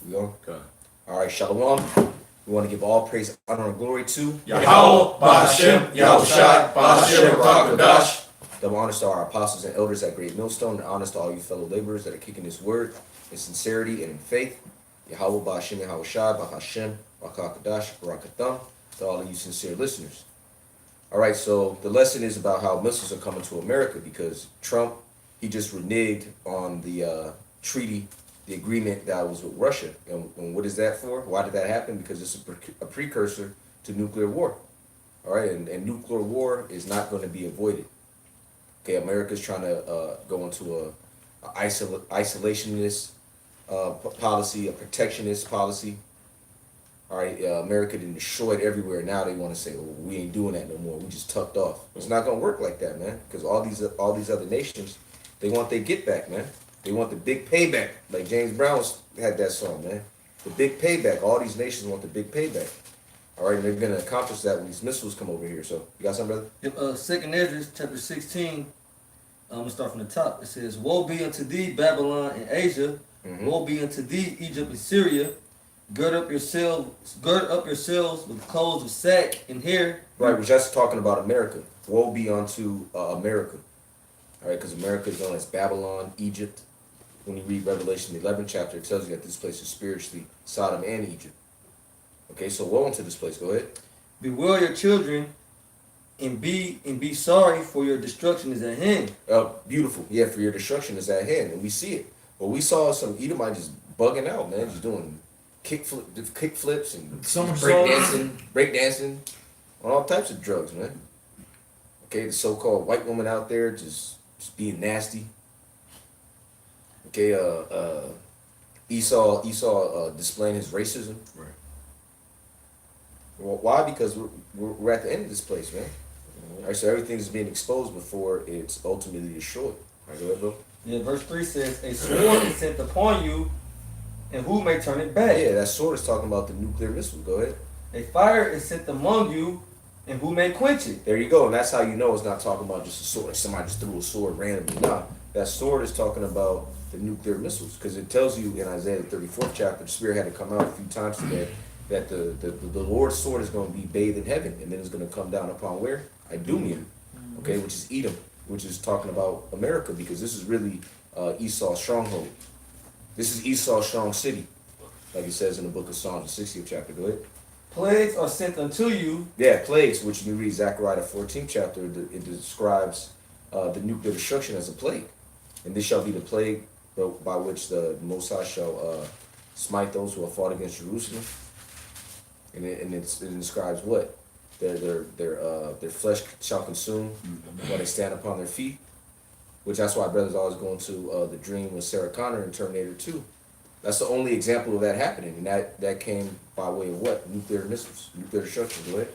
We going? Go. All right, Shalom. We want to give all praise, honor, and glory to Yahweh, Bahashem, Yahushai, Bahashem, Rakadash. Double honors to our apostles and elders at Great Millstone, and honors to all you fellow laborers that are kicking this word in sincerity and in faith. Yahweh, Bahashem, Yahushai, Bahashem, Rakadash, Barakatham, to all of you sincere listeners. All right, so the lesson is about how missiles are coming to America because Trump, he just reneged on the treaty, the agreement that was with Russia. And what is that for? Why did that happen? Because it's a precursor to nuclear war. All right, and nuclear war is not going to be avoided. Okay, America's trying to go into a isolationist policy, a protectionist policy. All right, America done destroyed everywhere. Now they want to say, well, we ain't doing that no more. We just tucked off. It's not going to work like that, man, because all these other nations, they want their get back, man. They want the big payback, like James Brown had that song, man. The big payback. All these nations want the big payback. All right, and they're going to accomplish that when these missiles come over here. So, you got something, brother? Yep, Second Ezra, chapter 16, I'm going to start from the top. It says, Woe be unto thee, Babylon and Asia. Woe be unto thee, Egypt and Syria. Gird up yourselves with clothes of sack and hair. Right, we're just talking about America. Woe be unto America. All right, because America is known as Babylon, Egypt. When you read Revelation 11 chapter, it tells you that this place is spiritually Sodom and Egypt. Okay, so woe unto this place. Go ahead. Bewail your children and be sorry, for your destruction is at hand. Beautiful. Yeah, for your destruction is at hand, and we see it. But we saw some Edomites just bugging out, man, just doing kick flips and breakdancing, on all types of drugs, man. Okay, the so-called white woman out there just being nasty. Okay, Esau displaying his racism. Right. Well, why? Because we're at the end of this place, man. All right, so everything's being exposed before it's ultimately destroyed. All right, go ahead, bro. Yeah, verse 3 says, A sword is sent upon you, and who may turn it back? Yeah, that sword is talking about the nuclear missile. Go ahead. A fire is sent among you, and who may quench it? There you go, and that's how you know it's not talking about just a sword. Like somebody just threw a sword randomly. Nah, that sword is talking about the nuclear missiles, because it tells you in Isaiah 34th chapter, the Spirit had to come out a few times today, that the Lord's sword is going to be bathed in heaven, and then it's going to come down upon where? Idumea, okay, which is Edom, which is talking about America, because this is really Esau's stronghold. This is Esau's strong city, like it says in the book of Psalms, the 60th chapter. Go ahead. Plagues are sent unto you. Yeah, plagues, which you read Zechariah 14th chapter, it describes the nuclear destruction as a plague. And this shall be the plague by which the Most High shall smite those who have fought against Jerusalem. And it describes what? Their flesh shall consume when they stand upon their feet. Which that's why brothers always go into the dream with Sarah Connor in Terminator 2. That's the only example of that happening. And that came by way of what? Nuclear missiles, nuclear destruction. Go ahead.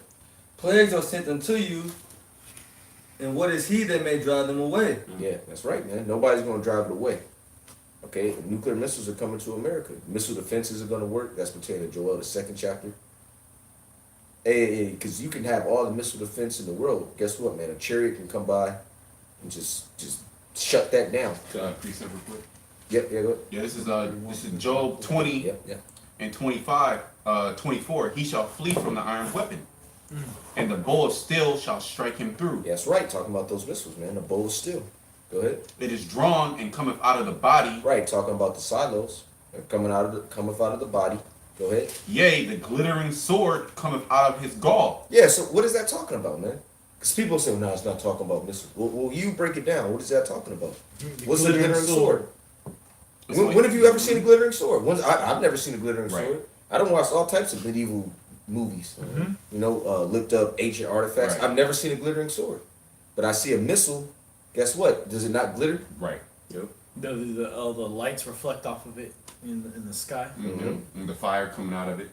Plagues are sent unto you, and what is he that may drive them away? Yeah, that's right, man. Nobody's going to drive it away. Okay, the nuclear missiles are coming to America. Missile defenses are going to work. That's pertaining to Joel, the 2nd chapter. Hey, because you can have all the missile defense in the world. Guess what, man? A chariot can come by and just shut that down. Precept real quick. Yep, yeah, go ahead. Yeah, this is Job 20 Yep. and 24. He shall flee from the iron weapon, and the bow of steel shall strike him through. Yeah, that's right. Talking about those missiles, man. The bow is still. Go ahead. It is drawn and cometh out of the body. Right, talking about the silos. They're cometh out of the body. Go ahead. Yea, the glittering sword cometh out of his gall. Yeah, so what is that talking about, man? Because people say, no, it's not talking about missiles. Well, you break it down. What is that talking about? What's the glittering sword? When have you ever seen a glittering sword? I've never seen a glittering sword. I don't watch all types of medieval movies. You know, looked up ancient artifacts. Right. I've never seen a glittering sword. But I see a missile. Guess what? Does it not glitter? Right. Yep. The lights reflect off of it in the sky. And the fire coming out of it,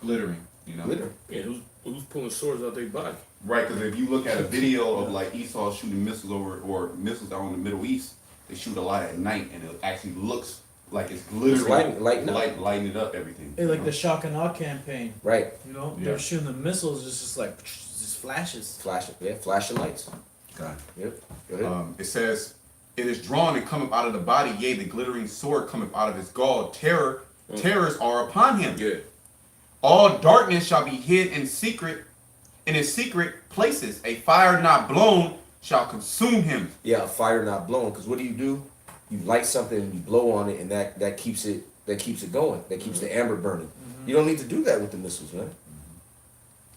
glittering. You know. Glitter. Yeah, who's pulling swords out their body? Right, because if you look at a video of like Esau shooting missiles or missiles out in the Middle East, they shoot a lot at night, and it actually looks like it's glittering, It's lighting it up, everything. Hey, like the Shock and Awe campaign. Right. You know, Yeah. they're shooting the missiles, it's just like just flashes. Flashing lights. God. Yep. Go ahead. It says, It is drawn and cometh out of the body, yea, the glittering sword cometh out of his gall. Terror terrors are upon him. Yeah. All darkness shall be hid in his secret places. A fire not blown shall consume him. Yeah, a fire not blown. Because what do? You light something and you blow on it, and that keeps it going. That keeps the amber burning. You don't need to do that with the missiles, man.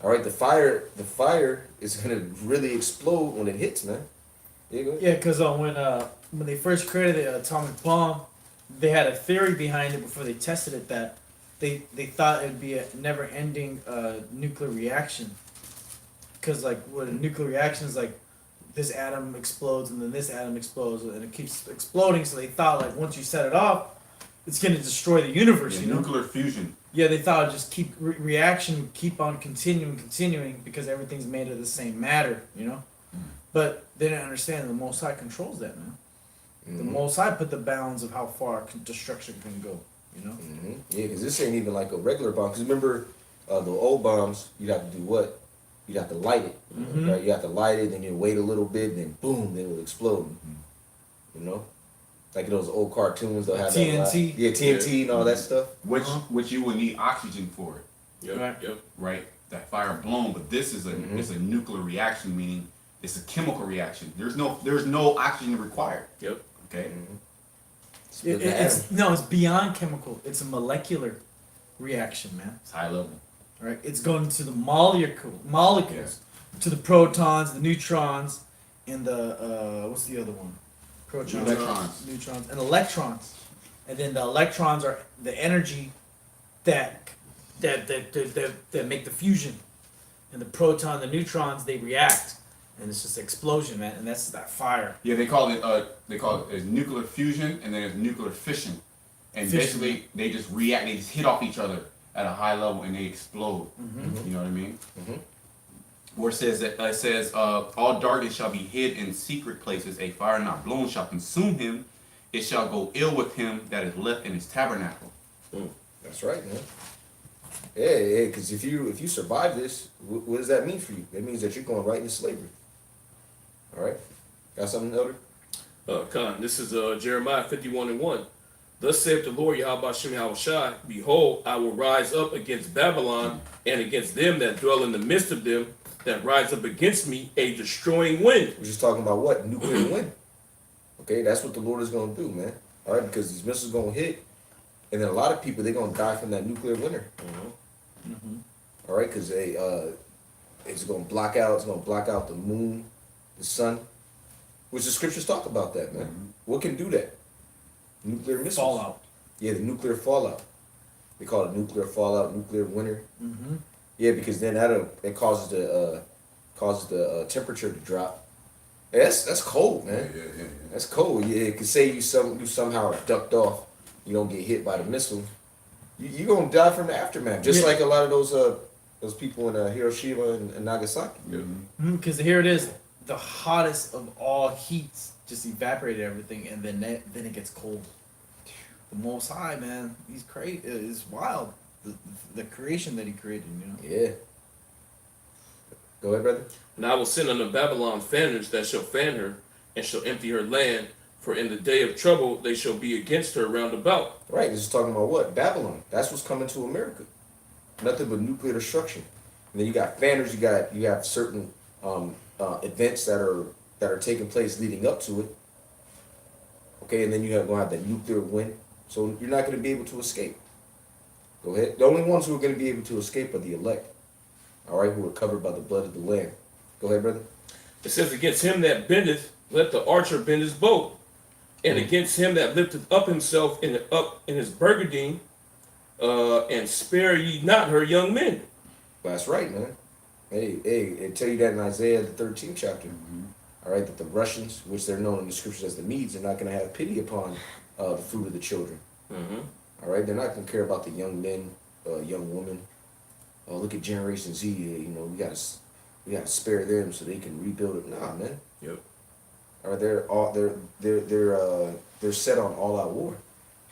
All right, the fire is gonna really explode when it hits, man. Yeah, go ahead. Yeah, because when they first created the atomic bomb, they had a theory behind it before they tested it that they thought it would be a never-ending nuclear reaction. Because like what a nuclear reaction is like, this atom explodes and then this atom explodes and it keeps exploding. So they thought like once you set it off, it's gonna destroy the universe. Yeah, you know? nuclear fusion. Yeah, they thought it'd just keep reaction keep on continuing because everything's made of the same matter. You know, but they didn't understand the Most High controls that, man. The Most High put the bounds of how far destruction can go. You know. Mm-hmm. Yeah, because this ain't even like a regular bomb. Because remember, the old bombs, you'd have to do what? You'd have to light it. Mhm. Right? You have to light it, then you wait a little bit, and then boom, then it'll explode. You know, like in those old cartoons, they'll have TNT. That, yeah, TNT and all that stuff. Which you would need oxygen for it, Yep. Right. Yep. right? That fire blown, but this is it's a nuclear reaction, meaning it's a chemical reaction. There's no oxygen required. Yep. Okay. Split the atom. It's beyond chemical. It's a molecular reaction, man. It's high level. Right? It's going to the molecules, to the protons, the neutrons, and the what's the other one? Protons, Electrons. neutrons, and electrons. And then the electrons are the energy that make the fusion, and the proton, the neutrons, they react, and it's just an explosion, man. And that's that fire. Yeah, they call it as nuclear fusion, and then there's nuclear fission, and Fission. basically they just react. They just hit off each other at a high level, and they explode. You know what I mean? Where it says all darkness shall be hid in secret places. A fire not blown shall consume him. It shall go ill with him that is left in his tabernacle. That's right, man. Yeah, because if you survive this, what does that mean for you? That means that you're going right into slavery. All right, got something, Elder? Khan, this is Jeremiah 51:1. Thus saith the Lord Yahweh Shem Yahushai, behold, I will rise up against Babylon and against them that dwell in the midst of them that rise up against me, a destroying wind. We're just talking about what? Nuclear wind. Okay, that's what the Lord is going to do, man. All right, because these missiles going to hit, and then a lot of people, they're going to die from that nuclear winter. All right, because it's going to block out. It's going to block out the moon, the sun, which the scriptures talk about that, man. What can do that? Nuclear missiles. Fallout. Yeah, the nuclear fallout. They call it nuclear fallout, nuclear winter. Yeah, because then it causes the temperature to drop. Yeah, that's cold, man. Yeah. That's cold. Yeah, it could say you somehow are ducked off. You don't get hit by the missile. You gonna die from the aftermath, just like a lot of those people in Hiroshima and Nagasaki. Because here it is, the hottest of all heats just evaporated everything, and then it gets cold. The Most High, man, he's crazy. It's wild. The creation that he created, you know. Yeah. Go ahead, brother. And I will send unto Babylon fanners that shall fan her, and shall empty her land. For in the day of trouble they shall be against her round about. Right. This is talking about what? Babylon. That's what's coming to America. Nothing but nuclear destruction. And then you got fanners. You have certain events that are taking place leading up to it. Okay, and then you're gonna have that nuclear wind. So you're not gonna be able to escape. Go ahead. The only ones who are gonna be able to escape are the elect. All right, who are covered by the blood of the Lamb. Go ahead, brother. It says, against him that bendeth, let the archer bend his bow. And against him that lifteth up himself in his burgadine, and spare ye not her young men. That's right, man. Hey, it tell you that in Isaiah the 13th chapter. All right, that the Russians, which they're known in the scriptures as the Medes, are not going to have pity upon the fruit of the children. All right, they're not going to care about the young men, young women. Oh, look at Generation Z. You know, we gotta spare them so they can rebuild it. Nah, man. Yep. All right, they're set on all-out war,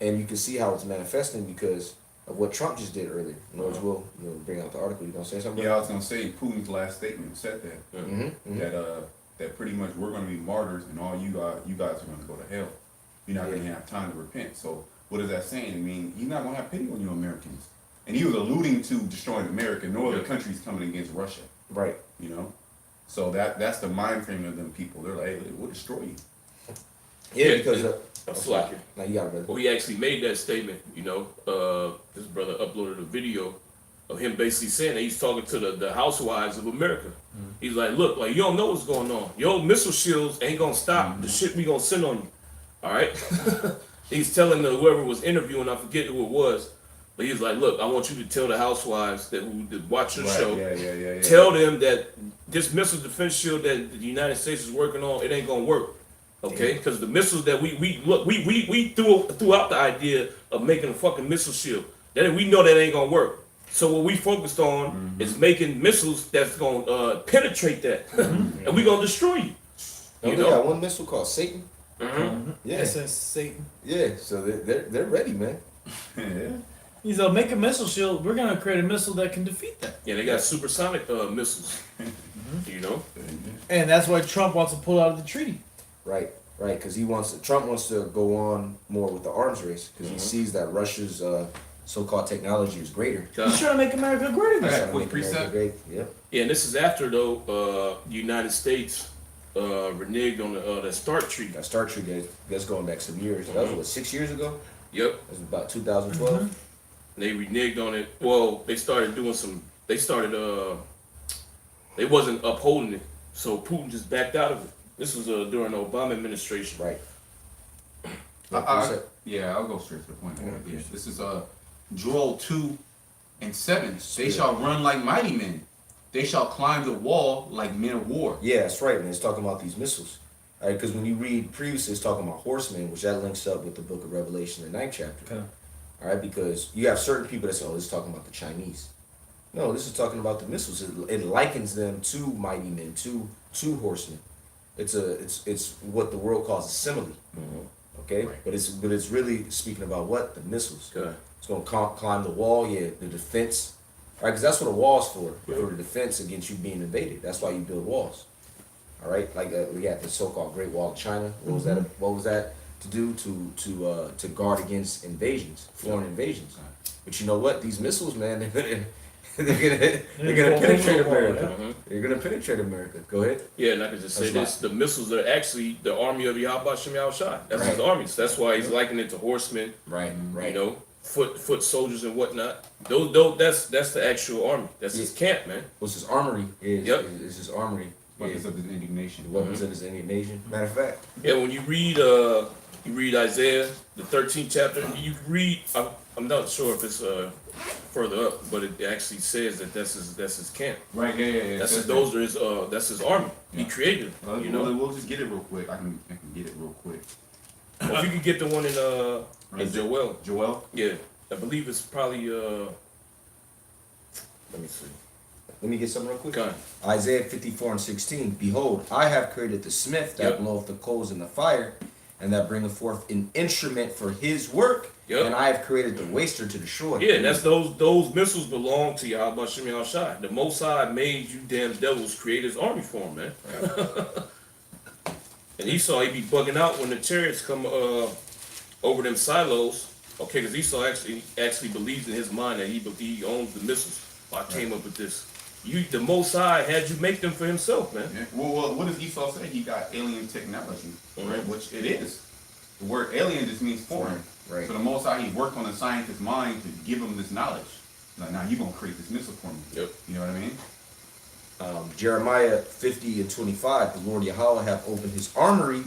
and you can see how it's manifesting because of what Trump just did earlier. Notice we'll bring out the article. You gonna say something? Yeah, I was gonna say Putin's last statement said that that pretty much we're gonna be martyrs, and all you guys are gonna go to hell. You're not gonna have time to repent. So what is that saying? I mean, he's not gonna have pity on you Americans. And he was alluding to destroying America. No other countries coming against Russia. Right. You know, so that's the mind frame of them people. They're like, hey, we'll destroy you. Yeah, because That's like it. now you got it, brother. Well, he actually made that statement. You know, this brother uploaded a video of him basically saying that he's talking to the housewives of America. He's like, look, like you don't know what's going on. Your missile shields ain't gonna stop the shit we gonna send on you. All right. He's telling whoever was interviewing, I forget who it was, but he's like, look, I want you to tell the housewives that watch your show. Yeah. Tell them that this missile defense shield that the United States is working on, it ain't gonna work. Okay, because the missiles that we threw out the idea of making a fucking missile shield. That we know that ain't gonna work. So what we focused on is making missiles that's gonna penetrate that, and we gonna destroy you. You You know, know? got one missile called Satan. Yeah, SS Satan. yeah. So they're ready, man. Yeah. He's like, make a missile shield. We're gonna create a missile that can defeat that. Yeah, they got supersonic missiles. You know, And that's why Trump wants to pull out of the treaty. Right, right. Because Trump wants to go on more with the arms race because he sees that Russia's so-called technology is greater. He's trying to make America great again. Okay. Trying to quick make America precept. great. Yep. yeah, and this is after though the United States reneged on the START treaty. That Star Trek that's going back some years. That was what 6 years ago. Yep, That was about 2012. they reneged on it. Well, they started doing some. They started. They wasn't upholding it, so Putin just backed out of it. This was during the Obama administration. Right. Yeah, I'll go straight to the point. Yeah. This is Joel 2:7. They shall run like mighty men. They shall climb the wall like men of war. Yeah, that's right. And it's talking about these missiles. All right, because when you read previously, it's talking about horsemen, which that links up with the book of Revelation, the 9th chapter. Okay. All right, because you have certain people that say, "Oh, this is talking about the Chinese." No, this is talking about the missiles. It likens them to mighty men, to horsemen. It's what the world calls a simile. Okay, Right. but it's really speaking about what the missiles. Okay. It's gonna climb the wall. Yeah, the defense. All right, because that's what a wall's for the defense against you being invaded. That's why you build walls. All right, like we got the so-called Great Wall of China. What was that? What was that to do? To guard against invasions, foreign invasions. But you know what? These missiles, man, they're gonna penetrate America. They're gonna penetrate America. Go ahead. Yeah, and I can just say That's this: the missiles are actually the army of Yahweh Shem Yahushai. That's his Right. armies. That's why he's likening it to horsemen. Right. You know, foot soldiers and whatnot. Those that's the actual army. That's his camp, man. What's his armory? Yep. Is his armory? Weapons of his indignation. The weapons of his Indian Matter of fact. Yeah, when you read Isaiah, the 13th chapter, you read. I'm not sure if it's further up, but it actually says that that's his camp. Right, yeah. That's his army. He Yeah. created. Well, You know, we'll just get it real quick. I can get it real quick. if you could get the one in Joel, Joel. yeah, I believe it's probably let me see. Let me get something real quick. Okay. Isaiah 54:16. Behold, I have created the smith that Yep. bloweth the coals in the fire, and that bringeth forth an instrument for his work. Yep. And I have created the waster to destroy. Yeah, and that's those missiles belong to Yahweh Shem Yahushai. The Most High made you damn devils create his army for him, man. And Esau, he be bugging out when the chariots come over them silos. Okay, because Esau actually believes in his mind that he owns the missiles. Well, I came up with this. The Most High had you make them for himself, man. Yeah. Well, what does Esau say? He got alien technology, right? Which it is. The word alien just means foreign. Right. So the Most High, he worked on the scientist's mind to give him this knowledge. Like, now you're gonna create this missile for me. Yep. You know what I mean? Jeremiah 50:25. The Lord Yahweh hath opened his armory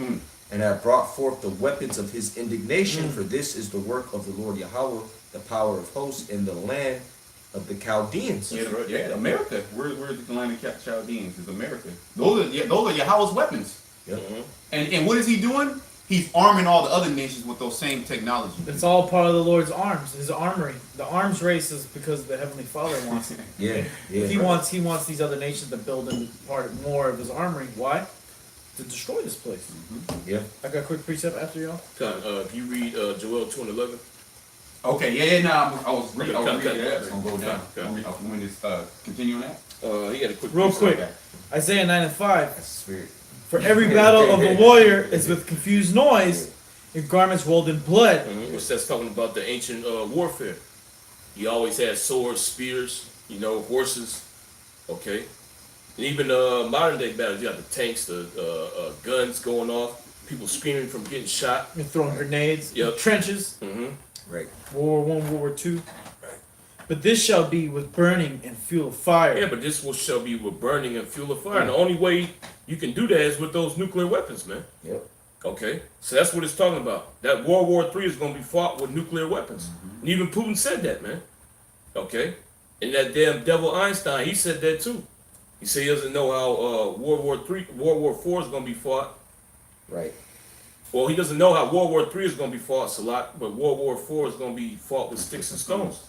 and hath brought forth the weapons of his indignation. For this is the work of the Lord Yahweh, the power of hosts in the land of the Chaldeans. Yeah, yeah. America. We're the land of Chaldeans. Is America. Those are Yahweh's weapons. Yep. And what is he doing? He's arming all the other nations with those same technology. It's all part of the Lord's arms, his armory. The arms race is because the Heavenly Father wants it. Yeah. Yeah. He wants these other nations to build in part more of his armory. Why? To destroy this place. Yeah. I got a quick precept after y'all. If you read Joel 2:11. Okay, yeah. Now I was reading. Okay. It's gonna go down. Okay. I'm gonna just continue on that. He had a quick. Real quick. Okay. Isaiah 9:5. That's the spirit. For every battle of the warrior is with confused noise, your garments rolled in blood. which that's talking about the ancient warfare. You always had swords, spears, horses. Okay, and even modern day battles, you got the tanks, the guns going off, people screaming from getting shot. You're throwing grenades, Yep. trenches, Right. World War I, World War II. But this shall be with burning and fuel of fire. Yeah, but this will shall be with burning and fuel of fire. And the only way you can do that is with those nuclear weapons, man. Yep. Okay, so that's what it's talking about. That World War III is going to be fought with nuclear weapons. And even Putin said that, man. Okay, and that damn devil Einstein, he said that too. He said he doesn't know how World War IV is going to be fought. Right. Well, he doesn't know how World War III is going to be fought, Salat, but World War IV is going to be fought with sticks and stones.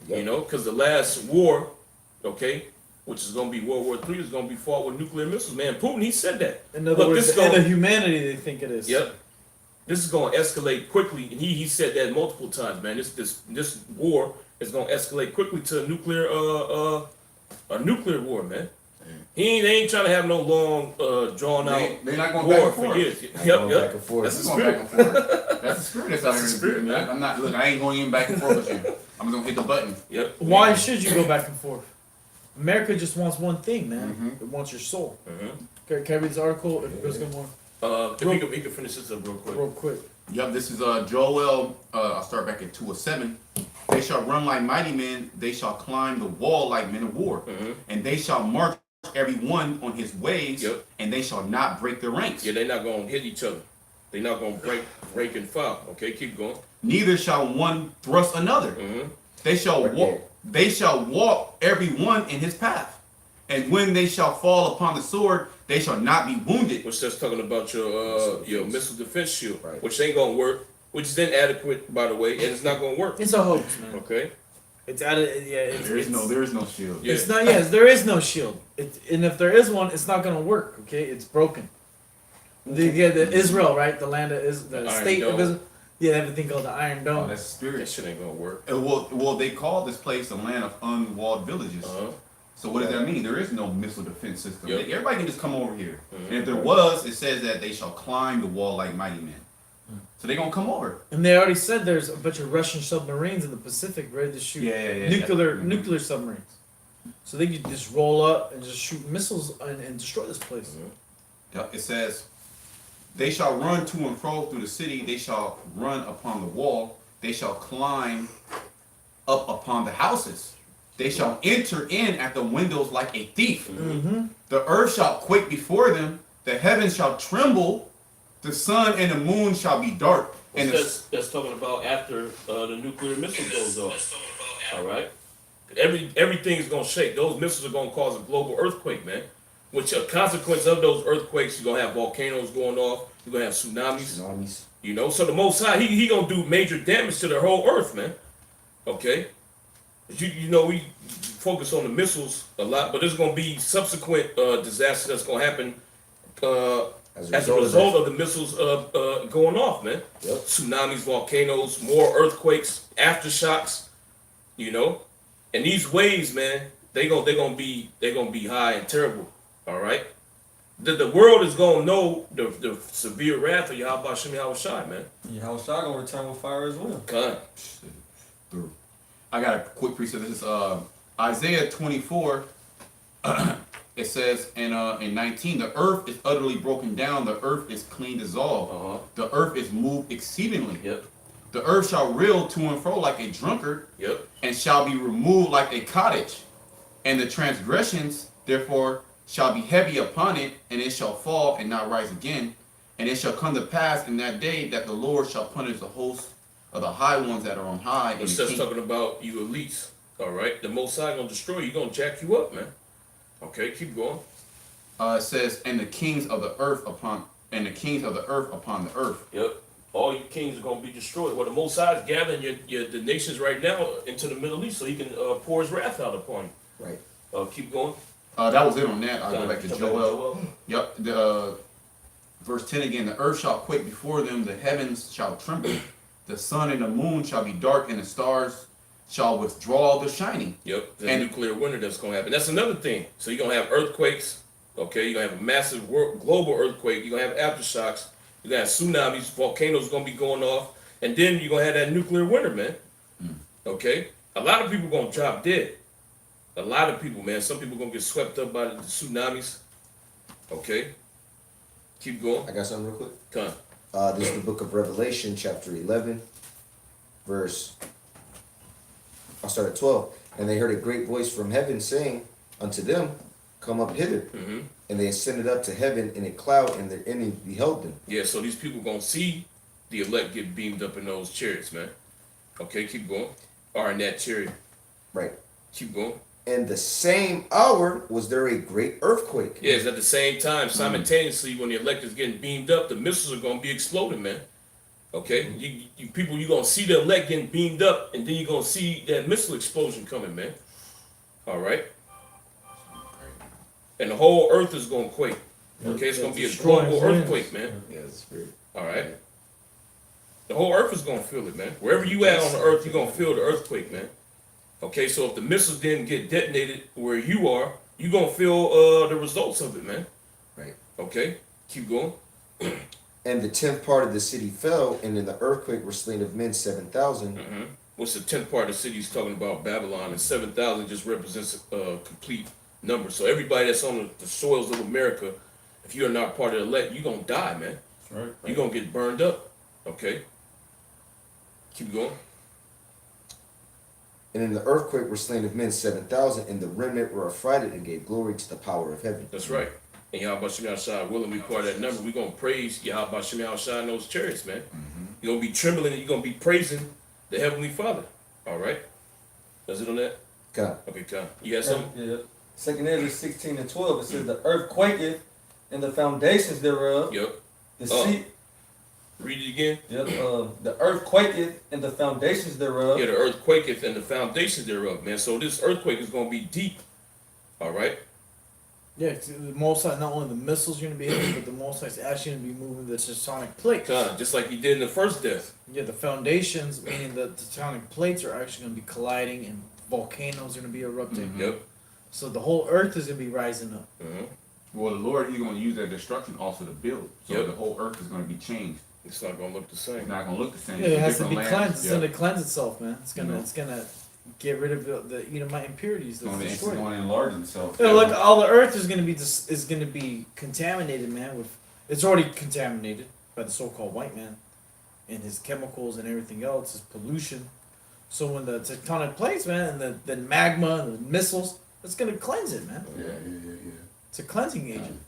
Yep. You know, because the last war, okay, which is going to be World War III, is going to be fought with nuclear missiles. Man, Putin, he said that. In other Look, words, this the end going- of humanity they think it is. Yep. This is going to escalate quickly, and he said that multiple times, man. This war is going to escalate quickly to a nuclear war, man. They ain't trying to have no long, drawn out They're not going back war and for forth. years. Going Yep. back and forth. That's That's the going back spirit. and forth. That's the spirit that's out That's here. the spirit, man. I'm not. Look, I ain't going even back and forth with you. I'm just gonna hit the button. Yep. Why should you go back and forth? America just wants one thing, man. It wants your soul. Can I read this article? If there's gonna more, If he could finish this up real quick. real quick. Yep, this is Joel. I'll start back at 2:7. They shall run like mighty men. They shall climb the wall like men of war, and they shall march every one on his ways, Yep. and they shall not break their ranks. Yeah, they're not going to hit each other. They're not going to break and foul. Okay, keep going. Neither shall one thrust another. They shall Right walk. there. They shall walk every one in his path, and when they shall fall upon the sword, they shall not be wounded. Which that's talking about your missile defense shield, Right. which ain't going to work, which is inadequate, by the way, and it's not going to work. It's a hoax, man. Okay? It's added. Yeah, There is no shield. Yeah. It's not. Yes, there is no shield. And if there is one, it's not gonna work. Okay, it's broken. The Israel, right? The land of the Iron state of Dome. Israel. Yeah, they have a thing called the Iron Oh, Dome. that's spirit. That shit ain't going to work. Well, they call this place the land of unwalled villages. So what does that mean? There is no missile defense system. Yep. Everybody can just come over here. And if there was, it says that they shall climb the wall like mighty men. So they're gonna come over. And they already said there's a bunch of Russian submarines in the Pacific ready to shoot nuclear submarines. So they could just roll up and just shoot missiles and destroy this place. Yep. It says, they shall run to and fro through the city. They shall run upon the wall. They shall climb up upon the houses. They shall enter in at the windows like a thief. The earth shall quake before them. The heavens shall tremble. The sun and the moon shall be dark. And That's talking about after the nuclear missile goes off. All right? Everything is going to shake. Those missiles are going to cause a global earthquake, man. Which a consequence of those earthquakes, you're going to have volcanoes going off. You're going to have tsunamis. Tsunamis. You know, so the Most High, he going to do major damage to the whole earth, man. Okay? You know, we focus on the missiles a lot, but there's going to be subsequent disasters that's going to happen as a result of the missiles going off, man. Yep. Tsunamis, volcanoes, more earthquakes, aftershocks, you know. And these waves, man, they're gonna be high and terrible. All right. The world is gonna know the severe wrath of Yahweh Shem Yahushai, man. Yahweh Shai gonna return with fire as well. Con. through. I got a quick precept. This is Isaiah 24. It says in 19, the earth is utterly broken down, the earth is clean dissolved, the earth is moved exceedingly. Yep. The earth shall reel to and fro like a drunkard, Yep. and shall be removed like a cottage. And the transgressions, therefore, shall be heavy upon it, and it shall fall and not rise again. And it shall come to pass in that day that the Lord shall punish the host of the high ones that are on high. And Which the that's king- talking about you elites. All right. The Most High gonna destroy you. Gonna jack you up, man. Okay. Keep going. It says, and the kings of the earth upon the earth. Yep. All you kings are gonna be destroyed. Well, the Most High is gathering the nations right now into the Middle East, so he can pour his wrath out upon you. Right. Keep going. That was it on that. I'll go back to Jump Joel. Yep. The verse 10 again. The earth shall quake before them. The heavens shall tremble. The sun and the moon shall be dark, and the stars shall withdraw the shining. Yep, the And- nuclear winter that's going to happen. That's another thing. So you're going to have earthquakes, okay? You're going to have a massive global earthquake. You're going to have aftershocks. You're going to have tsunamis. Volcanoes going to be going off. And then you're gonna have that nuclear winter, man. Okay? A lot of people gonna drop dead. A lot of people, man. Some people gonna get swept up by the tsunamis. Okay? Keep going. I got something real quick. Come. This is the book of Revelation, chapter 11, verse. I'll start at 12. And they heard a great voice from heaven saying unto them, Come up hither. Mm-hmm. And they ascended up to heaven in a cloud, and their enemies beheld them. Yeah, so these people gonna see the elect get beamed up in those chariots, man. Okay, keep going. Or in that chariot. Right. Keep going. And the same hour was there a great earthquake. Yeah, it's at the same time, simultaneously, when the elect is getting beamed up, the missiles are gonna be exploding, man. Okay, you people, you gonna see the elect getting beamed up, and then you gonna see that missile explosion coming, man. All right, and the whole earth is gonna quake. Okay, it's gonna be a global earthquake, man. Yeah, it's spirit. All right, the whole earth is gonna feel it, man. Wherever you at on the earth, you're gonna feel the earthquake, man. Okay, so if the missiles didn't get detonated where you are, you're gonna feel the results of it, man. Right. Okay, keep going. And the 10th part of the city fell, and in the earthquake were slain of men 7,000. Mm-hmm. What's the 10th part of the city is talking about Babylon, and 7,000 just represents a complete number. So everybody that's on the soils of America, if you're not part of the elect, you're gonna die, man. That's right. You're gonna get burned up. Okay. Keep going. And in the earthquake were slain of men 7,000, and the remnant were affrighted and gave glory to the power of heaven. That's right. And Yahweh Shem Shai willing be part of that number. We're gonna praise Yahweh Shem Shai in those chariots, man. You're gonna be trembling and you're gonna be praising the Heavenly Father. All right. That's it on that? God. Okay, Con. You got something? Yeah. Second Ezra 16 and 12. It says the earth quaketh and the foundations thereof. Yep. The sea. Read it again. Yep. The earth quaketh and the foundations thereof. Yeah, the earth quaketh and the foundations thereof, man. So this earthquake is gonna be deep. All right. Yeah, 'cause the Most High, not only the missiles are going to be hitting, but the Most High is actually going to be moving the tectonic plates. Con, just like he did in the first death. Yeah, the foundations, meaning the tectonic plates, are actually going to be colliding, and volcanoes are going to be erupting. Yep. So the whole Earth is going to be rising up. Uh-huh. Well, the Lord, He's going to use that destruction also to build. So Yep. the whole earth is going to be changed. It's not gonna look the It's same. not going to look the same. Yeah, it It's has to different be lands. cleansed. It's Yeah. going to cleanse itself, man. It's gonna, Mhm. it's gonna get rid of the Edomite impurities. It's That's going to destroyed. enlarge itself. Yeah, look, all the Earth is going to be is going to be contaminated, man. With it's already contaminated by the so-called white man, and his chemicals and everything else, his pollution. So when the tectonic plates, man, and the magma and the missiles, it's going to cleanse it, man. Yeah. It's a cleansing agent.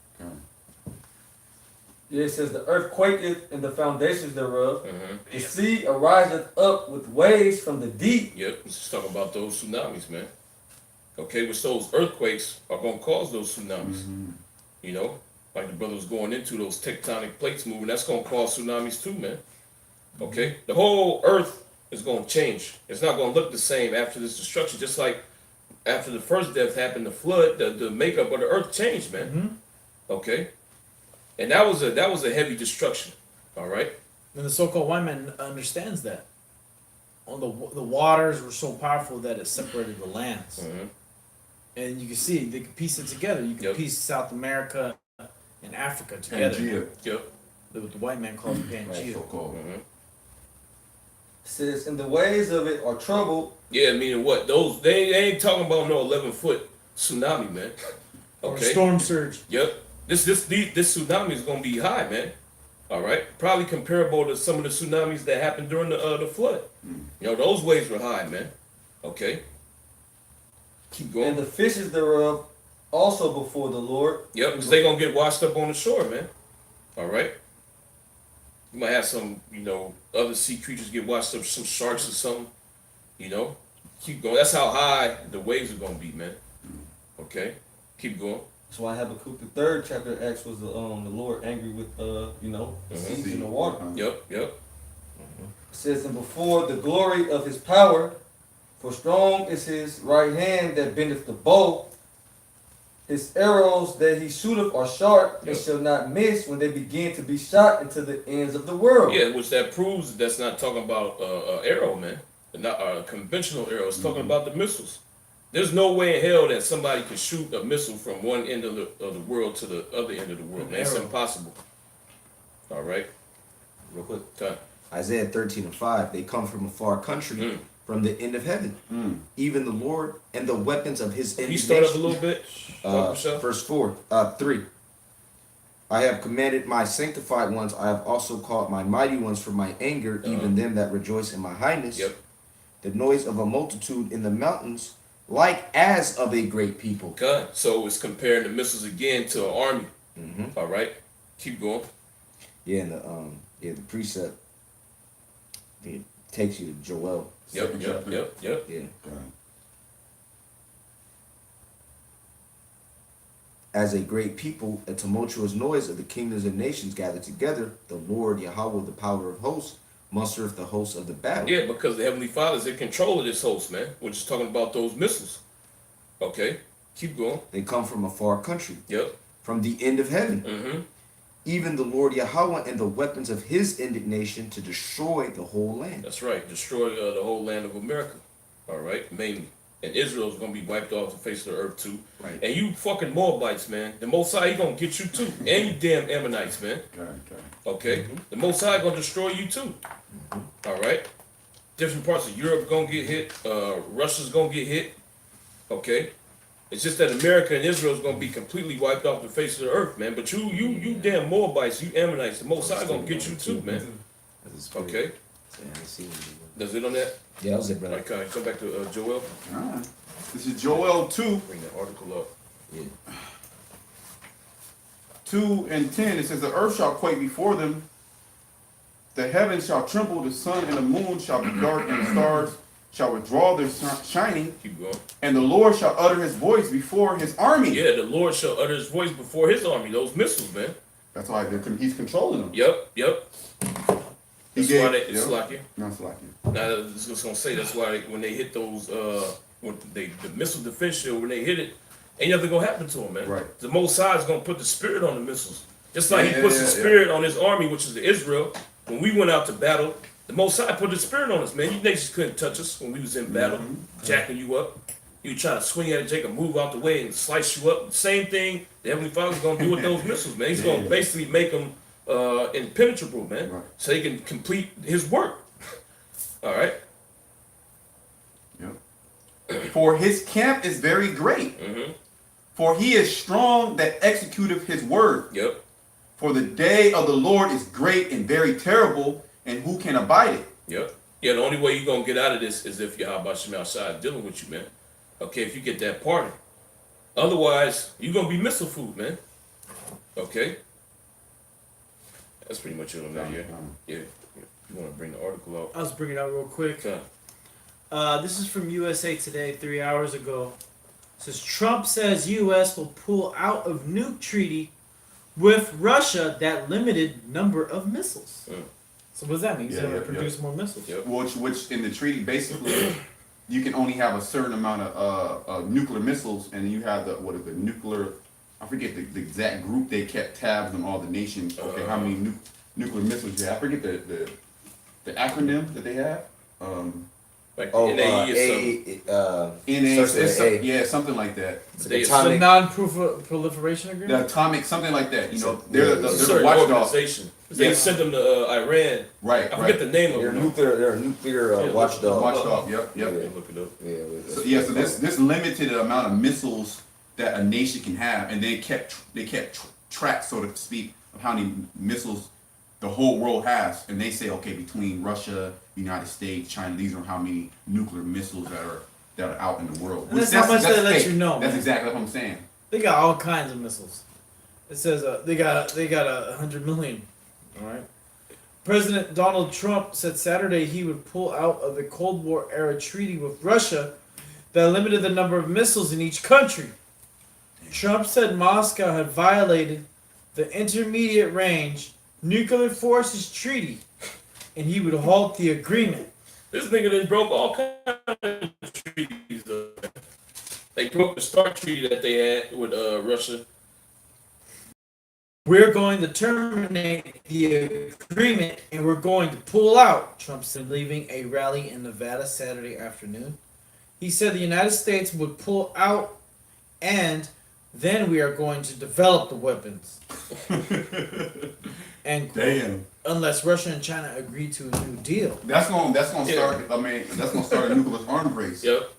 Yeah, it says the earth quaketh and the foundations thereof. Uh-huh. The sea ariseth up with waves from the deep. Yep. Let's just talk about those tsunamis, man. Okay, which those earthquakes are gonna cause those tsunamis. You know, like the brother was going into those tectonic plates moving. That's gonna cause tsunamis too, man. Okay, the whole earth is gonna change. It's not gonna look the same after this destruction. Just like after the first death happened, the flood, the makeup of the earth changed, man. Mm-hmm. Okay, and that was a heavy destruction. All right. And the so-called white man understands that. On the waters were so powerful that it separated the lands. Uh-huh. And you can see they can piece it together. You can Yep. piece South America and Africa together. Pangea. Yep. What the white man calls Pangea. So-called. Uh-huh. It says, and the ways of it are troubled. Yeah, meaning what? Those they ain't talking about no 11-foot tsunami, man. Or Okay. storm surge. Yep. This tsunami is gonna be high, man. All right. Probably comparable to some of the tsunamis that happened during the flood. You know, those waves were high, man. Okay. Keep going. And the fishes thereof also before the Lord. Yep, because they're gonna get washed up on the shore, man. All right. You might have some, other sea creatures get washed up, some sharks or something. Keep going. That's how high the waves are gonna be, man. Okay. Keep going. That's why Habakkuk the 3rd chapter Acts was the Lord angry with the seas in the water. Yep. It says, and before the glory of his power, for strong is his right hand that bendeth the bow. His arrows that he shooteth are sharp, and Yep. shall not miss when they begin to be shot into the ends of the world. Yeah, which that proves that's not talking about arrow, man. Not a conventional arrow. It's talking about the missiles. There's no way in hell that somebody could shoot a missile from one end of the world to the other end of the world, man. It's Arrow. impossible. All right. Real quick. Time. Isaiah 13:5. They come from a far country, from the end of heaven. Even the Lord and the weapons of his Can you start up a indignation. little bit? Verse 3. I have commanded my sanctified ones. I have also called my mighty ones for my anger, even them that rejoice in my highness. Yep. The noise of a multitude in the mountains, like as of a great people. Okay. So it's comparing the missiles again to an army. All right. Keep going. Yeah, and the precept it takes you to Joel. Yep. Yeah. As a great people, a tumultuous noise of the kingdoms and nations gathered together, the Lord Yahweh, the power of hosts, mustereth the hosts of the battle. Yeah, because the Heavenly Father is in control of this host, man. We're just talking about those missiles. Okay. Keep going. They come from a far country, Yep. from the end of heaven. Mm-hmm. Even the Lord Yahweh and the weapons of his indignation to destroy the whole land. That's right. Destroy the whole land of America. All right. Mainly. And Israel's going to be wiped off the face of the earth, too. Right. And you fucking Moabites, man. The Most High, he going to get you, too. And you damn Ammonites, man. Okay? The Most High going to destroy you, too. All right? Different parts of Europe going to get hit. Russia's going to get hit. Okay? It's just that America and Israel is going to be completely wiped off the face of the earth, man. But you damn Moabites, you Ammonites, the Most High going to get you, too, man. Okay? Does it on that? Yeah, that was it, brother. Okay, come back to Joel. Alright. This is Joel 2, Bring the article up. Yeah. 2 and 10. It says, the earth shall quake before them, the heavens shall tremble, the sun and the moon shall be dark, and the stars shall withdraw their shining, Keep going. and the Lord shall utter his voice before his army. Yeah, the Lord shall utter his voice before his army. Those missiles, man. That's why he's controlling them. Yep. He That's why gave- it's yep. like it. No, it's like it. Now, I was just gonna say that's why when they hit those, when the missile defense shield, when they hit it, ain't nothing gonna happen to them, man. Right. The Most High is gonna put the spirit on the missiles, just like Yeah, He puts yeah, the yeah. spirit on His army, which is the Israel. When we went out to battle, the Most High put the spirit on us, man. You nations couldn't touch us when we was in battle, jacking you up. You trying to swing at it, Jacob, move out the way and slice you up. Same thing the Heavenly Father's gonna do with those missiles, man. He's gonna basically make them impenetrable, man, Right. so He can complete His work. All right. Yep. For his camp is very great, Mm-hmm. for he is strong that executeth his word. Yep. For the day of the Lord is great and very terrible, and who can abide it? Yep. Yeah, the only way you're gonna get out of this is if Yahweh Shem Shai is dealing with you, man. Okay, if you get that pardon. Otherwise, you're gonna be missile food, man. Okay. That's pretty much it on that, yeah. Yeah. You wanna bring the article out? I'll just bring it out real quick. Okay. This is from USA Today 3 hours ago. It says Trump says U.S. will pull out of nuke treaty with Russia that limited number of missiles. Mm. So what does that mean? He's Yeah, gonna yeah, produce more missiles. Yep. Which in the treaty, basically, you can only have a certain amount of nuclear missiles, and you have the nuclear. I forget the exact group they kept tabs on all the nations. Okay, how many nuclear missiles you have? I forget the acronym that they have. Like Oh, NAE or something. NA, Starts with A. yeah, something like that. It's They- like The atomic. non-proliferation agreement. The atomic, something like that. You know, So, they're yeah, the, it's a they're the Certain watchdog. organization. They Yeah. sent them to Iran. Right, I right. forget the name of They're them. nuclear. They're a nuclear Yeah, watchdog. Watchdog. Yep, yep. Yeah, look it up. Yeah. So this limited amount of missiles that a nation can have, and they kept track, so to speak, of how many missiles the whole world has, and they say, okay, between Russia, United States, China, these are how many nuclear missiles that are out in the world. And that's how much they let fake. you know, That's man. exactly what I'm saying. They got all kinds of missiles. It says they got 100 million. All right. President Donald Trump said Saturday he would pull out of the Cold War era treaty with Russia that limited the number of missiles in each country. Trump said Moscow had violated the Intermediate Range Nuclear Forces Treaty, and he would halt the agreement. This nigga done broke all kinds of treaties. They broke the START treaty that they had with Russia. We're going to terminate the agreement and we're going to pull out, Trump said, leaving a rally in Nevada Saturday afternoon. He said the United States would pull out and then we are going to develop the weapons. and quote, Damn. unless Russia and China agree to a new deal. That's gonna Yeah. start. I mean, that's gonna start a nuclear arms race. Yep.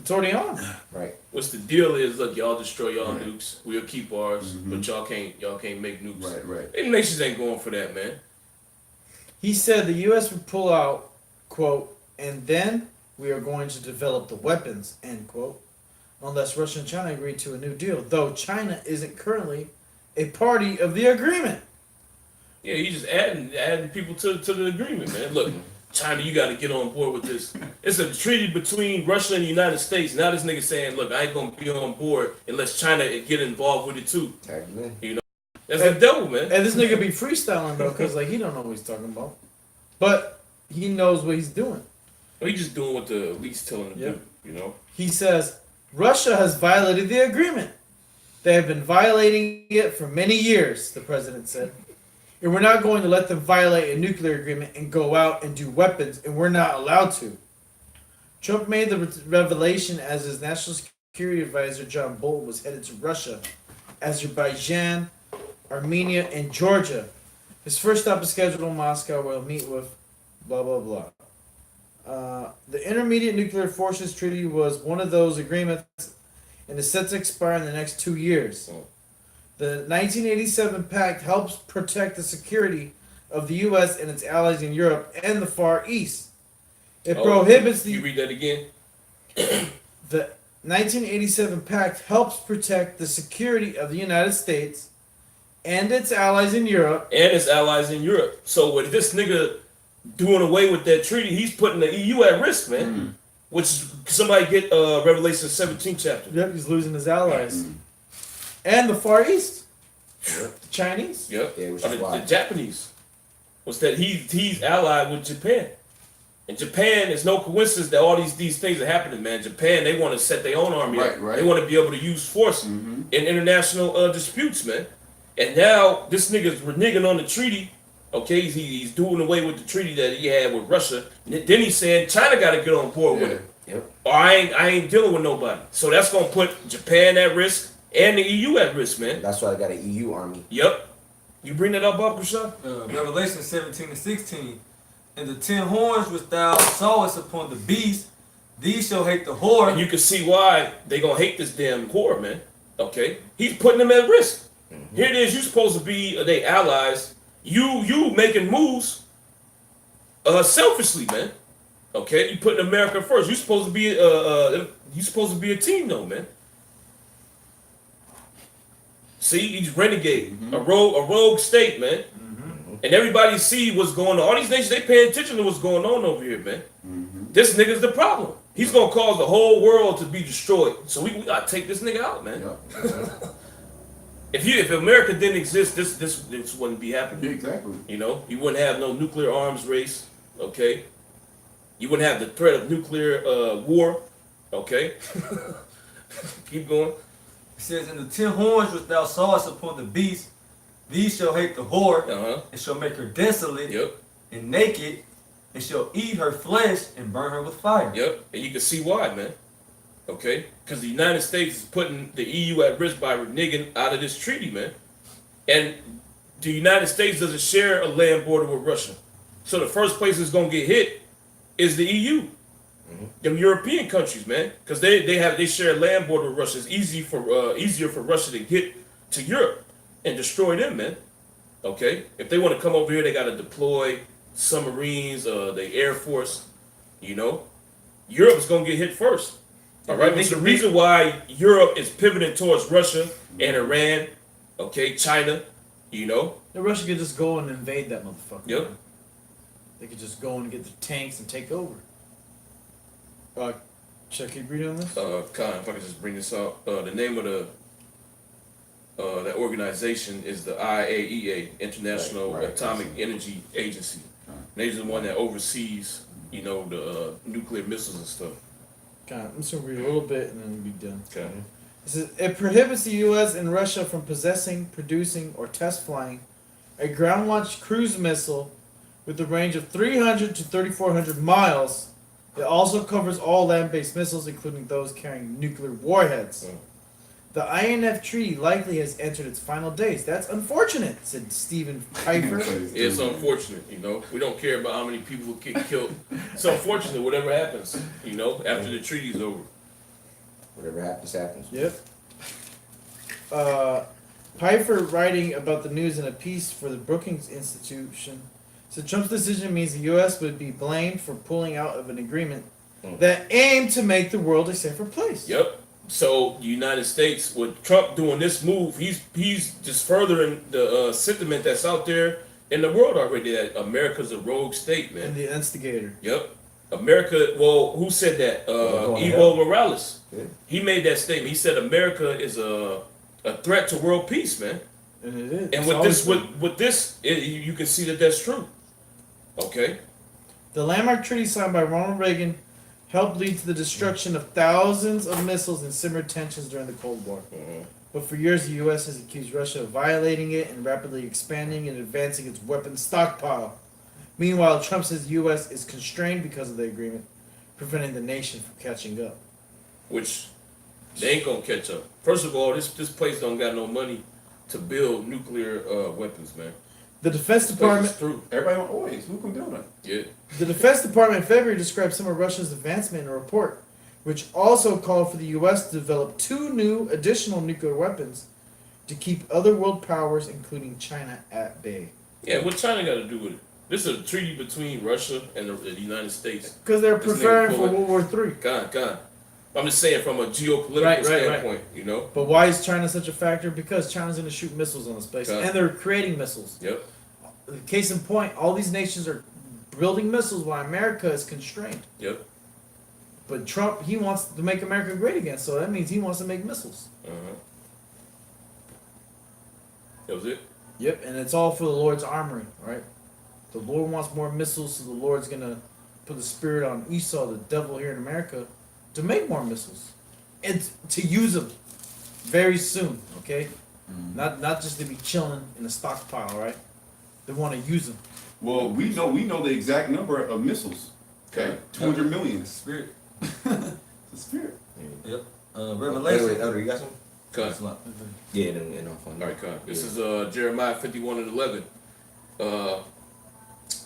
It's already on. Right. What's the deal is, look, y'all destroy y'all Right. nukes. We'll keep ours, Mhm. but y'all can't make nukes. Right. And nations ain't going for that, man. He said the U.S. would pull out, quote, and then we are going to develop the weapons, end quote, unless Russia and China agree to a new deal, though China isn't currently a party of the agreement. Yeah, he just adding people to the agreement, man. Look, China, you got to get on board with this. It's a treaty between Russia and the United States. Now this nigga saying, look, I ain't gonna be on board unless China get involved with it too. Tag you in. That's the devil, man. And this nigga be freestyling, though, because, like, he don't know what he's talking about. But he knows what he's doing. He just doing what the least telling him to Yep. do, you know. He says, Russia has violated the agreement. They have been violating it for many years, the president said. And we're not going to let them violate a nuclear agreement and go out and do weapons, and we're not allowed to. Trump made the revelation as his national security advisor, John Bolton, was headed to Russia, Azerbaijan, Armenia, and Georgia. His first stop is scheduled in Moscow, where he'll meet with blah, blah, blah. The Intermediate Nuclear Forces Treaty was one of those agreements and is set to expire in the next 2 years. The 1987 pact helps protect the security of the U.S. and its allies in Europe and the Far East. It prohibits You the read that again? 1987 pact helps protect the security of the United States and its allies in Europe. And its allies in Europe. So with this nigga doing away with that treaty, he's putting the EU at risk, man. Which somebody get Revelation 17 chapter. Yep, he's losing his allies. And the Far East. The Chinese. Yep. Yeah, which Or is the why. Japanese. Was that he's allied with Japan. And Japan, it's no coincidence that all these things are happening, man. Japan, they want to set their own army up. Right. They want to be able to use force in international disputes, man. And now this nigga's reneging on the treaty. Okay, he's doing away with the treaty that he had with Russia. And then he's saying China got to get on board with it. Yep. Or I ain't dealing with nobody. So that's gonna put Japan at risk and the EU at risk, man. That's why I got an EU army. Yep. You bring that up, Bob Krishan? Revelation 17 and 16. And the 10 horns which thou sawest upon the beast, these shall hate the And whore. you can see why they gonna hate this damn whore, man. Okay? He's putting them at risk. Here it is, you supposed to be they allies. You making moves selfishly, man. Okay? You putting America first. You supposed to be a team though, man. See, he's renegade, a rogue state, man. And everybody see what's going on. All these nations, they paying attention to what's going on over here, man. This nigga's the problem. He's gonna cause the whole world to be destroyed. So we gotta take this nigga out, man. If America didn't exist, this wouldn't be happening. Exactly. You know, you wouldn't have no nuclear arms race. Okay, you wouldn't have the threat of nuclear war. Okay, keep going. It says, and the 10 horns which thou sawest upon the beast, these shall hate the whore, and shall make her desolate Yep. and naked, and shall eat her flesh and burn her with fire. Yep. And you can see why, man. Okay, because the United States is putting the EU at risk by reneging out of this treaty, man. And the United States doesn't share a land border with Russia. So the first place that's gonna get hit is the EU. Them European countries, man, because they share a land border with Russia. It's easier for Russia to get to Europe and destroy them, man. Okay, if they want to come over here, they got to deploy submarines, the Air Force. You know, Europe is gonna get hit first. All right, it's the reason why Europe is pivoting towards Russia and Iran. Okay, China. You know, The Russia could just go and invade that motherfucker. Yep. man. They could just go and get the tanks and take over. Should I keep reading on this? Khan, if I could just bring this up, the name of that organization is the IAEA, International Right. Atomic Energy Agency. They're the one that oversees, you know, the nuclear missiles and stuff. God, I'm just gonna read a little bit and then we'll be done. Okay. It says it prohibits the U.S. and Russia from possessing, producing, or test flying a ground-launched cruise missile with a range of 300 to 3,400 miles. It also covers all land-based missiles, including those carrying nuclear warheads. The INF treaty likely has entered its final days. That's unfortunate, said Stephen Pfeiffer. It's unfortunate, you know. We don't care about how many people get killed. It's unfortunate, whatever happens, you know, after the treaty's over. Whatever happens, happens. Yep. Pfeiffer, writing about the news in a piece for the Brookings Institution, said Trump's decision means the U.S. would be blamed for pulling out of an agreement that aimed to make the world a safer place. Yep. So the United States, with Trump doing this move, he's just furthering the sentiment that's out there in the world already that America's a rogue state, man. And the instigator. Yep. America. Well, who said that? going to Evo hell. Morales. Yeah. He made that statement. He said America is a threat to world peace, man. And it is. And It's with always this, been. with this, you can see that that's true. Okay. The landmark treaty signed by Ronald Reagan helped lead to the destruction of thousands of missiles and simmered tensions during the Cold War. But for years, the U.S. has accused Russia of violating it and rapidly expanding and advancing its weapons stockpile. Meanwhile, Trump says the U.S. is constrained because of the agreement, preventing the nation from catching up. Which they ain't gonna catch up. First of all, this place don't got no money to build nuclear weapons, man. The Defense This place Department is through. Everybody want oil. Who can build it? Yeah. The Defense Department in February described some of Russia's advancement in a report, which also called for the U.S. to develop 2 new additional nuclear weapons to keep other world powers, including China, at bay. Yeah. What China got to do with it? This is a treaty between Russia and the United States. Because they're This nigga preparing for pulling- World War III. God. I'm just saying from a geopolitical Right. standpoint, you know. But why is China such a factor? Because China's going to shoot missiles on this place, Okay. and they're creating missiles. Yep. Case in point, all these nations are building missiles while America is constrained. Yep. But Trump, he wants to make America great again, so that means he wants to make missiles. That was it. Yep, and it's all for the Lord's armory, right? The Lord wants more missiles, so the Lord's gonna put the spirit on Esau, the devil here in America, to make more missiles and to use them very soon. Okay, not just to be chilling in a stockpile, right? They want to use them. Well, we know the exact number of missiles. Okay. 200 million. Spirit. The spirit. Yep. Wait, Revelation. Elder, you got something? Cut. It's not- Yeah, no fun. All right, cut. This is Jeremiah 51:11.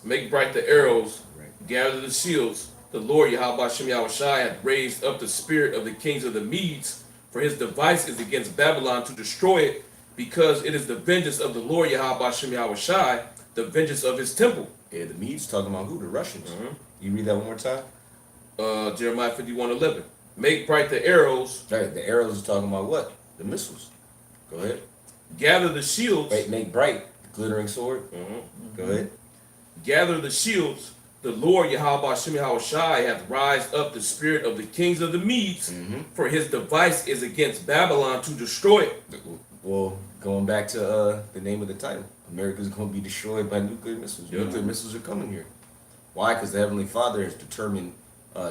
Make bright the arrows, Right. gather the shields. The Lord Yahweh Shem Yahushai hath raised up the spirit of the kings of the Medes, for his device is against Babylon to destroy it, because it is the vengeance of the Lord Yahweh Shem Yahushai, the vengeance of his temple. Yeah, the Medes talking about who? The Russians. Mhm. You read that one more time? Jeremiah 51:11. Make bright the arrows, Right, the arrows is talking about what? The missiles. Go ahead. gather the shields. Right, make bright. Glittering sword. Mhm. Go ahead. Gather the shields. The Lord Yahweh Shem Yahushai hath raised up the spirit of the kings of the Medes, for his device is against Babylon to destroy it. Well, going back to the name of the title, America's going to be destroyed by nuclear missiles. Yeah. Nuclear missiles are coming here. Why? Because the Heavenly Father has determined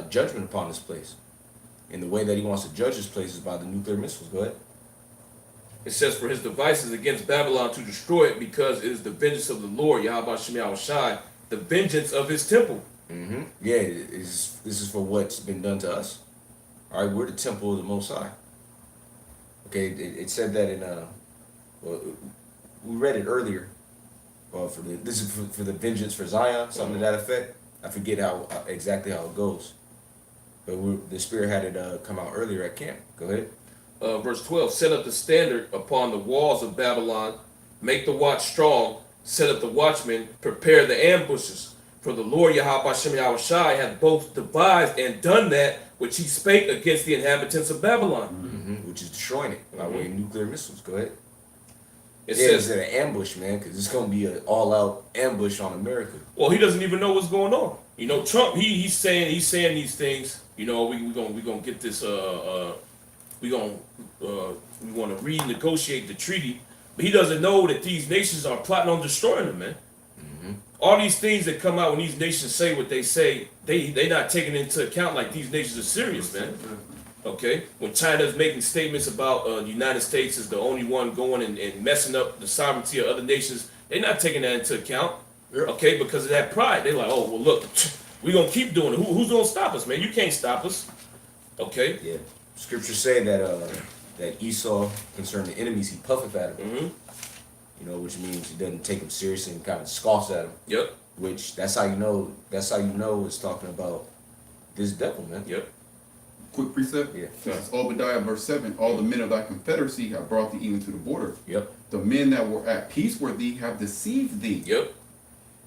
judgment upon this place. And the way that he wants to judge this place is by the nuclear missiles. Go ahead. It says, for his device is against Babylon to destroy it, because it is the vengeance of the Lord Yahweh Shem Yahushai, the vengeance of his temple. Yeah, this is for what's been done to us. All right, we're the temple of the Most High. Okay, it said that in well, we read it earlier. This is for the vengeance for Zion, something to that effect. I forget exactly how it goes, but the Spirit had it come out earlier at camp. Go ahead. Verse 12, set up the standard upon the walls of Babylon, make the watch strong, set up the watchmen, prepare the ambushes. For the Lord Yahweh Shem Yahushai hath both devised and done that which he spake against the inhabitants of Babylon. Which is destroying it by way of nuclear missiles. Go ahead. It Yeah, says, it's an ambush, man, because it's going to be an all-out ambush on America. well, he doesn't even know what's going on. You know, Trump, he's saying these things. You know, we gonna get this. We want to renegotiate the treaty, but he doesn't know that these nations are plotting on destroying him, man. All these things that come out when these nations say what they say, they not taking into account like these nations are serious, man. Okay, when China's making statements about the United States is the only one going and messing up the sovereignty of other nations, they're not taking that into account. Yeah. Okay, because of that pride, they're like, oh well, look, we're gonna keep doing it. Who's gonna stop us, man? You can't stop us. Okay. Yeah. Scriptures say that that Esau, concerning the enemies, he puffeth at them. Mm-hmm. You know, which means he doesn't take them seriously and kind of scoffs at them. Yep. Which that's how you know. That's how you know it's talking about this devil, man. Yep. Quick precept. Yeah. This is Obadiah verse 7. All the men of thy confederacy have brought thee even to the border. Yep. The men that were at peace with thee have deceived thee Yep.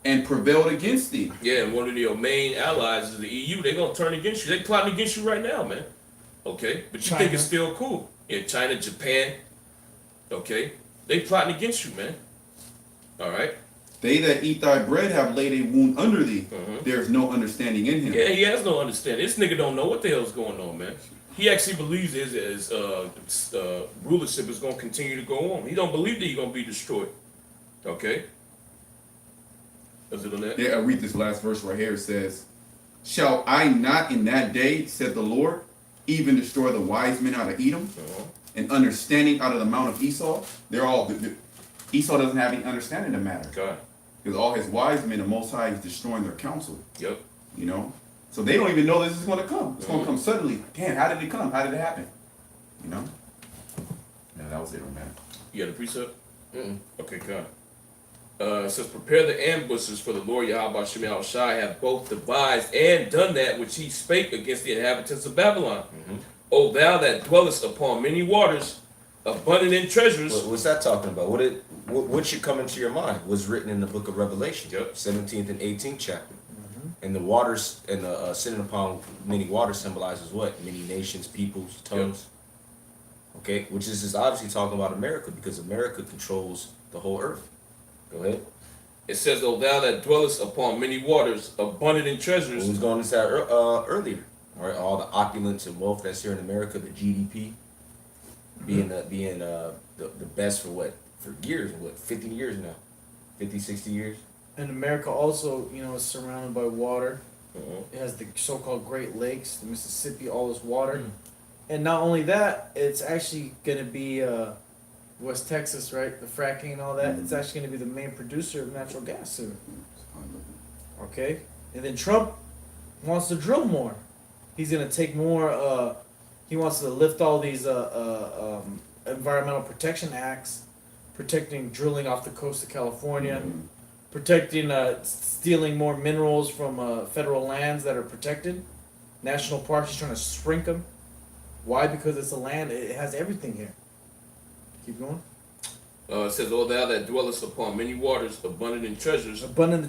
and prevailed against thee. Yeah, and one of your main allies is the EU. They're gonna turn against you. They plotting against you right now, man. Okay, but you think China. it's still cool? Yeah, China, Japan. Okay, they plotting against you, man. All right. They that eat thy bread have laid a wound under thee. Mhm. There is no understanding in him. Yeah, he has no understanding. This nigga don't know what the hell's going on, man. He actually believes his rulership is gonna continue to go on. He don't believe that he's gonna be destroyed. Okay. Is it on that? Yeah, I read this last verse right here. It says, shall I not in that day, said the Lord, even destroy the wise men out of Edom, Uh-huh. and understanding out of the mount of Esau? They're all, Esau doesn't have any understanding of the matter. God. Because all his wise men, the Most High is destroying their counsel, Yep. you know? So they don't even know this is going to come. It's going to come suddenly. Damn, how did it come? How did it happen? You know? Yeah, that was it, man. You got a precept? Mm-mm. Okay, God. It says, prepare the ambushes for the Lord Yahweh Shem Shai have both devised and done that which he spake against the inhabitants of Babylon. O thou that dwellest upon many waters, abundant in treasures. What's that talking about? What should come into your mind? Was written in the book of Revelation, Yep. 17th and 18th chapter. And the waters and the sitting upon many waters symbolizes what? Many nations, peoples, tongues. Okay, which is just obviously talking about America because America controls the whole earth. Go ahead. It says, O thou that dwellest upon many waters, abundant in We treasures. was going into that earlier. All right, all the opulence and wealth that's here in America, the GDP being the best for what? For years, what? 50 years now. 50, 60 years. And America also, is surrounded by water. Uh-huh. It has the so-called Great Lakes, the Mississippi, all this water. And not only that, it's actually going to be West Texas, right? The fracking and all that. It's actually going to be the main producer of natural gas soon. Okay? And then Trump wants to drill more. He's going to take more, he wants to lift all these environmental protection acts, protecting drilling off the coast of California, protecting, stealing more minerals from federal lands that are protected. National parks, he's trying to shrink them. Why? Because it's a land, it has everything here. Keep going. It says, O thou that dwellest upon many waters, abundant in treasures. Abundant the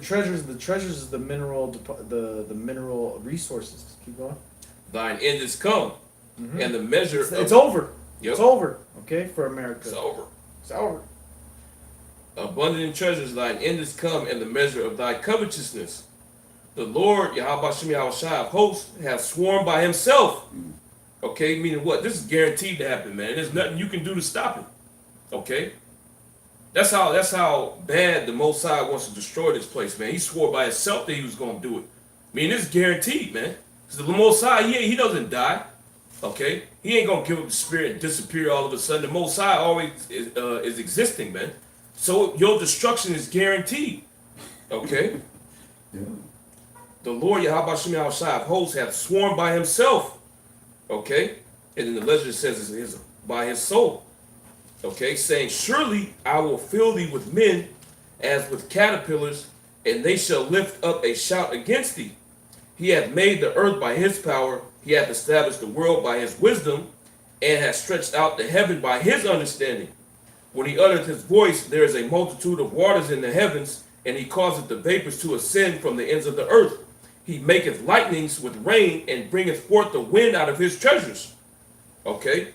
treasures is the mineral, the mineral resources. Keep going. Thine end is come, Mhm. and the measure It's of, over. Yep. It's over. Okay, for America. It's over. It's over. Abundant in treasures, thine end is come, and the measure of thy covetousness. The Lord, Yahweh Shem Yahushua of hosts, has sworn by himself. Okay, meaning what? This is guaranteed to happen, man. There's nothing you can do to stop it. Okay? That's how bad the Most High wants to destroy this place, man. He swore by himself that he was gonna do it. I mean, it's guaranteed, man. Because the Most High, he doesn't die. Okay? He ain't gonna give up the spirit and disappear all of a sudden. The Most High always is existing, man. So your destruction is guaranteed. Okay? Yeah. The Lord Yahweh Shem Yahushua of hosts hath sworn by himself. Okay? And then the legend says it's by his soul. Okay? Saying, surely I will fill thee with men as with caterpillars, and they shall lift up a shout against thee. He hath made the earth by his power, he hath established the world by his wisdom, and hath stretched out the heaven by his understanding. When he uttereth his voice, there is a multitude of waters in the heavens, and he causeth the vapors to ascend from the ends of the earth. He maketh lightnings with rain, and bringeth forth the wind out of his treasures. Okay?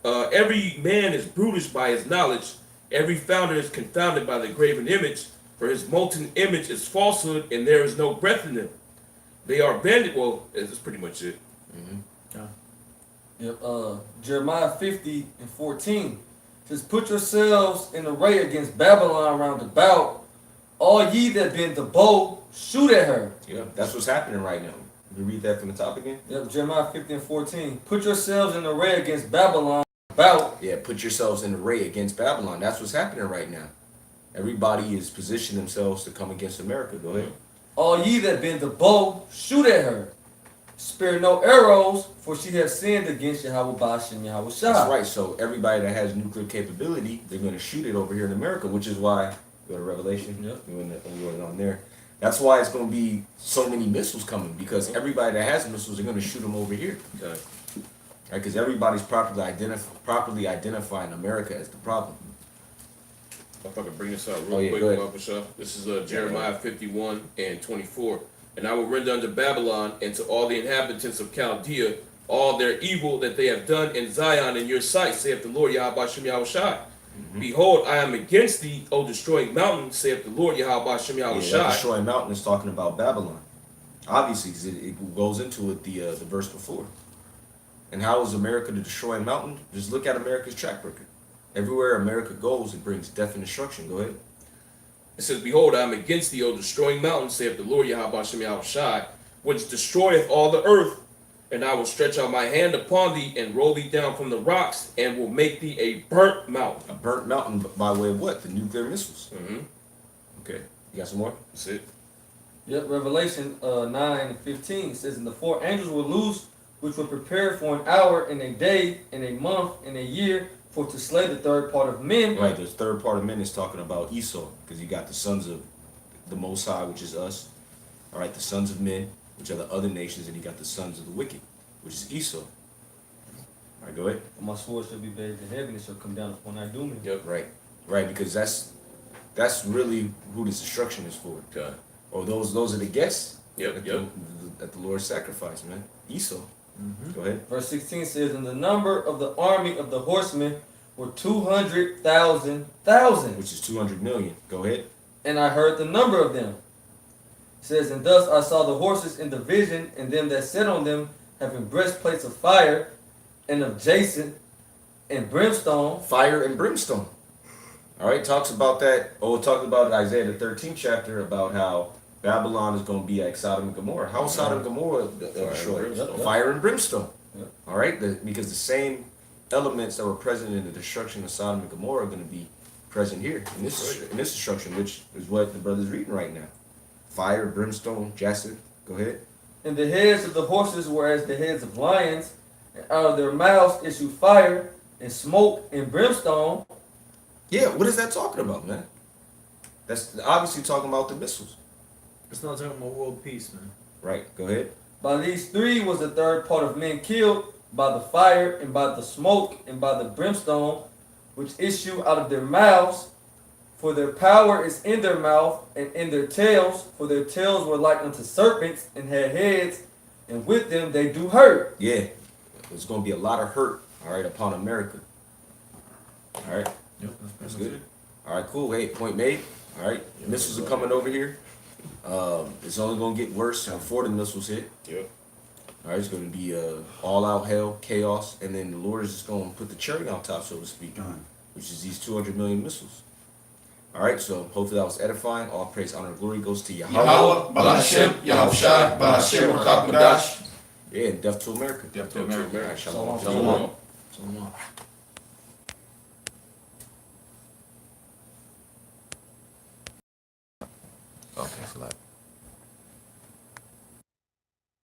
Every man is brutish by his knowledge. Every founder is confounded by the graven image. For his molten image is falsehood, and there is no breath in them. They are banded. Well, that's pretty much it. Yep, Jeremiah 50 and 14 says, put yourselves in array against Babylon round about. All ye that bend the bow, shoot at her. Yeah, that's what's happening right now. You read that from the top again? Yep, Jeremiah 50 and 14. Put yourselves in array against Babylon about. Yeah, put yourselves in array against Babylon. That's what's happening right now. Everybody is positioning themselves to come against America. Go ahead. All ye that bend the bow, shoot at her. spare no arrows, for she has sinned against Yahweh Bashim Yahweh Shai. That's right. So everybody that has nuclear capability, they're going to shoot it over here in America, which is why go to Revelation. Yep. We went on there. That's why it's going to be so many missiles coming, because everybody that has missiles are going to shoot them over here. Okay. Right? Because everybody's properly identifying America as the problem. If I could bring this out Oh, real yeah, quick, go ahead. Papa Shah. This is Jeremiah 51 and 24. And I will render unto Babylon and to all the inhabitants of Chaldea all their evil that they have done in Zion in your sight, saith the Lord Yahweh Shem Yahweh Shai. Behold, I am against thee, O destroying mountain, saith the Lord Yahweh Shem Yahweh Yeah, that Shai. destroying mountain is talking about Babylon, obviously, because it goes into it the verse before. And how is America the destroying mountain? Just look at America's track record. Everywhere America goes, it brings death and destruction. Go ahead. It says, Behold, I am against thee, O destroying mountain, saith the Lord Yahweh Shem Yahweh Shai, which destroyeth all the earth. And I will stretch out my hand upon thee and roll thee down from the rocks, and will make thee a burnt mountain. A burnt mountain by way of what? The nuclear missiles. Mm-hmm. Okay. You got some more? That's it. Yep, Revelation 9:15 says, and the 4 angels were loose, which were prepared for an hour and a day and a month and a year, for to slay the third part of men. Right. The third part of men is talking about Esau, because you got the sons of the Most High, which is us. All right. The sons of men, which are the other nations, and you got the sons of the wicked, which is Esau. All right. Go ahead. My sword shall be bathed in heaven, it shall come down upon thy doom. Yep. Right. Right. Because that's really who this destruction is for. Okay. Or those are the guests. Yep, At, yep. at the Lord's sacrifice, man. Esau. Go ahead. Verse 16 says, and the number of the army of the horsemen were 200,000. Which is 200 million. Go ahead. And I heard the number of them. It says, and thus I saw the horses in the vision, and them that sat on them, having breastplates of fire, and of jacinth, and brimstone. Fire and brimstone. All right. Talks about that. Oh, it talks about Isaiah the 13th chapter about how Babylon is going to be like Sodom and Gomorrah. How is Sodom and Gomorrah destroyed? brimstone. Fire and brimstone. Yep. All right. Because the same elements that were present in the destruction of Sodom and Gomorrah are going to be present here in this destruction, which is what the brother's reading right now. Fire, brimstone, jacinth. Go ahead. And the heads of the horses were as the heads of lions, and out of their mouths issued fire, and smoke, and brimstone. Yeah, what is that talking about, man? That's obviously talking about the missiles. It's not talking about world peace, man. Right, go ahead. By these 3 was the third part of men killed, by the fire, and by the smoke, and by the brimstone, which issue out of their mouths. For their power is in their mouth, and in their tails, for their tails were like unto serpents, and had heads, and with them they do hurt. Yeah, there's going to be a lot of hurt, all right, upon America. All right, Yep. that's good. All right, cool. Hey, point made. All right, missiles are coming over here. It's only going to get worse before the missiles hit. Yep. All right, it's going to be all out hell, chaos, and then the Lord is just going to put the cherry on top, so to speak, Done. which is these 200 million missiles. All right, so hopefully that was edifying. All praise, honor, and glory goes to Yahweh. Yahweh, Balashem, Yahweh Shai, Balashem, Rakakadash. Yeah, and death to America. Death to America. All right, shalom. Shalom. Shalom. Okay, so like.